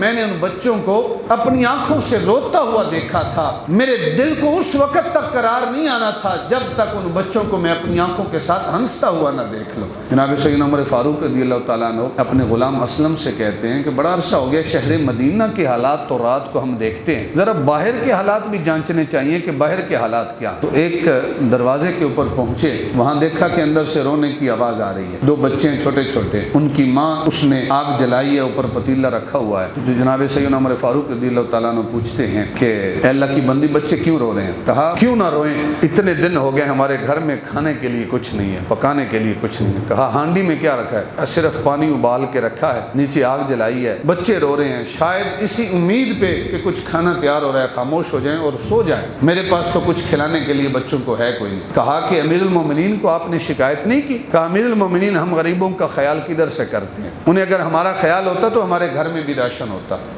میں نے ان بچوں کو اپنی آنکھوں سے روتا ہوا دیکھا تھا، میرے دل کو اس وقت تک قرار نہیں آنا تھا جب تک ان بچوں کو میں اپنی آنکھوں کے ساتھ ہنستا ہوا نہ دیکھ لوں۔ جناب سیدنا عمر فاروق رضی اللہ تعالیٰ عنہ اپنے غلام اسلم سے کہتے ہیں کہ بڑا عرصہ ہو گیا شہر مدینہ کے حالات تو رات کو ہم دیکھتے ہیں، ذرا باہر کے حالات بھی جانچنے چاہیے کہ باہر کے حالات کیا۔ تو ایک دروازے کے اوپر پہنچے، وہاں دیکھا کہ اندر سے رونے کی آواز آ رہی ہے، دو بچے چھوٹے چھوٹے، ان کی ماں اس نے آگ جلائی ہے، اوپر پتیلا رکھا ہوا ہے۔ تو جناب سیدنا عمر فاروق رضی اللہ تعالیٰ عنہ پوچھتے ہیں کہ اے اللہ کی بندی بچے کیوں رو رہے ہیں؟ کہا کیوں نہ روئیں، اتنے دن ہو گئے ہمارے گھر میں کھانے کے لیے کچھ نہیں ہے، پکانے کے لیے کچھ نہیں ہے۔ کہا ہانڈی میں کیا رکھا ہے؟ صرف پانی ابال کے رکھا ہے، نیچے آگ جلائی ہے، بچے رو رہے ہیں، شاید اسی امید پہ کہ کچھ کھانا تیار ہو رہا ہے خاموش ہو جائیں اور سو جائیں، میرے پاس تو کچھ کھلانے کے لیے بچوں کو ہے کوئی نہیں۔ کہا کہ امیر المومنین کو آپ نے شکایت نہیں کی؟ کہا امیر المومنین ہم غریبوں کا خیال کدھر سے کرتے ہیں، انہیں اگر ہمارا خیال ہوتا تو ہمارے گھر میں بھی راشن ہوتا۔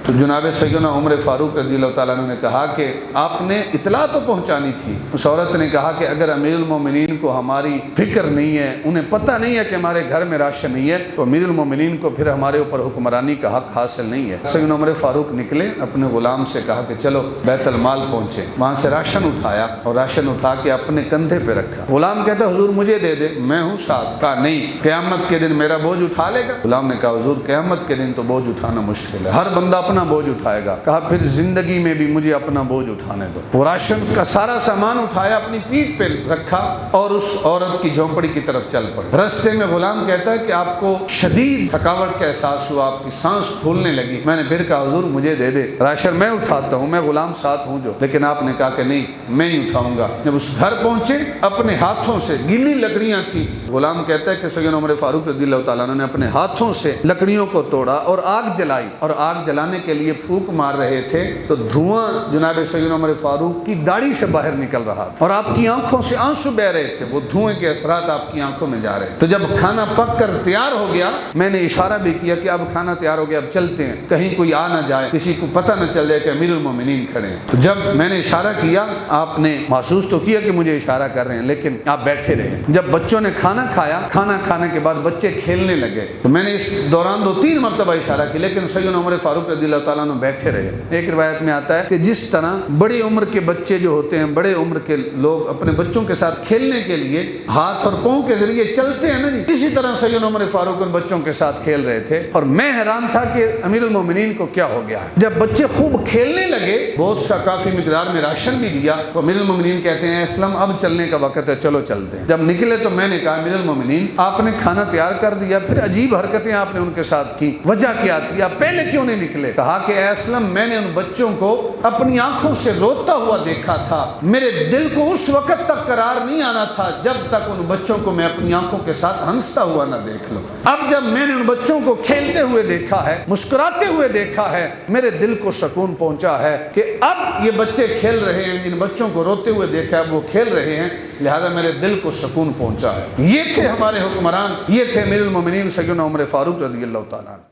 تو جناب سیدنا عمر فاروق رضی اللہ تعالیٰ عنہ نے کہا کہ آپ نے اطلاع تو پہنچانی تھی۔ اس عورت نے کہا کہ اگر امیر المومنین کو ہماری فکر نہیں ہے، انہیں پتہ نہیں ہے کہ ہمارے گھر میں راشن نہیں ہے، تو امیر المومنین کو پھر ہمارے اوپر حکمرانی کا حق حاصل نہیں ہے۔ سیدنا عمر فاروق نکلے، اپنے غلام سے کہا کہ چلو بیت المال پہنچے، وہاں سے راشن اٹھایا اور راشن اٹھا کے اپنے کندھے پہ رکھا۔ غلام کہتا حضور مجھے دے دے، میں ہوں ساتھ۔ کہا نہیں، قیامت کے دن میرا بوجھ اٹھا لے گا؟ غلام نے کہا حضور قیامت کے دن تو بوجھ اٹھانا مشکل ہے، ہر بندہ اپنا بوجھ اٹھائے گا۔ کہا پھر زندگی میں بھی مجھے اپنا بوجھ اٹھانے دو۔ وہ راشن کا سارا سامان اٹھایا، اپنی پیٹھ پہ رکھا اور اس عورت کی جھونپڑی کی طرف چل پڑا۔ راستے میں غلام کہتا ہے کہ آپ کو شدید تھکاوٹ کا احساس ہوا، آپ کی سانس پھولنے لگی۔ میں نے پھر کہا حضور مجھے دے دے، راشن میں اٹھاتا ہوں، میں غلام ساتھ ہوں جو۔ لیکن آپ نے کہا کہ نہیں میں ہی اٹھاؤں گا۔ جب اس گھر پہنچے، اپنے ہاتھوں سے گیلی لکڑیاں تھیں، غلام کہتا ہے کہ سیدنا عمر فاروق رضی اللہ تعالیٰ عنہ نے اپنے ہاتھوں سے لکڑیوں کو توڑا اور آگ جلائی، اور آگ جلانے کے لیے پھونک مار رہے تھے تو دھواں جناب سیدنا عمر فاروق کی داڑھی سے باہر نکل رہا تھا اور آپ کی آنکھوں سے آنسو بہ رہے تھے، وہ دھوئیں کے اثرات آپ کی آنکھوں میں جا رہے تھے۔ تو جب کھانا پک کر تیار ہو گیا، میں نے اشارہ بھی کیا کہ اب کھانا تیار ہو گیا، اب چلتے ہیں، کہیں کوئی آ نہ جائے، کسی کو پتہ نہ چل جائے کہ امیر المومنین کھڑے ہیں۔ تو جب میں نے اشارہ کیا، آپ نے محسوس تو کیا کہ مجھے اشارہ کر رہے ہیں، لیکن آپ بیٹھے رہے۔ جب بچوں نے کھانا کھایا، کھانا کھانے کے بعد بچے کھیلنے لگے، تو میں نے اس دوران 2-3 مرتبہ اشارہ کیا، لیکن سیدنا عمر فاروق رضی اللہ تعالیٰ عنہ بیٹھے رہے۔ ایک روایت میں آتا ہے کہ جس طرح بڑی عمر کے بچے جو ہوتے ہیں، بڑے عمر کے لوگ اپنے بچوں کے ساتھ کھیلنے کے لیے ہاتھ اور پاؤں کے ذریعے چلتے ہیں نا جی، اسی طرح سیدنا عمر فاروق ان بچوں کے ساتھ کھیل رہے تھے، اور میں حیران تھا کہ امیر المومنین کو کیا ہو گیا ہے۔ جب بچے خوب کھیلنے لگے، بہت سا کافی مقدار میں راشن بھی دیا، تو امیر المومنین کہتے ہیں اسلم اب چلنے کا وقت ہے، چلو چلتے ہیں۔ جب نکلے تو میں نے کہا امیر المومنین آپ نے کھانا تیار کر دیا، پھر عجیب حرکتیں آپ نے ان کے ساتھ کی، وجہ کیا تھی، آپ پہلے کیوں نہیں نکلے؟ کہا کہ اے اسلم میں نے ان بچوں کو اپنی آنکھوں سے روتا ہوا دیکھا تھا، میرے دل کو اس وقت تک قرار نہیں آنا تھا جب تک ان بچوں کو میں اپنی آنکھوں کے ساتھ ہنستا ہوا نہ دیکھ لوں۔ اب جب میں نے ان بچوں کو کھیلتے ہوئے دیکھا ہے، مسکراتے ہوئے دیکھا ہے، میرے دل کو سکون پہنچا ہے کہ اب یہ بچے کھیل رہے ہیں، ان بچوں کو روتے ہوئے دیکھا ہے، وہ کھیل رہے ہیں، لہذا میرے دل کو سکون پہنچا ہے۔ یہ تھے ہمارے حکمران، یہ تھے امیر المومنین سیدنا عمر فاروق رضی اللہ تعالیٰ عنہ۔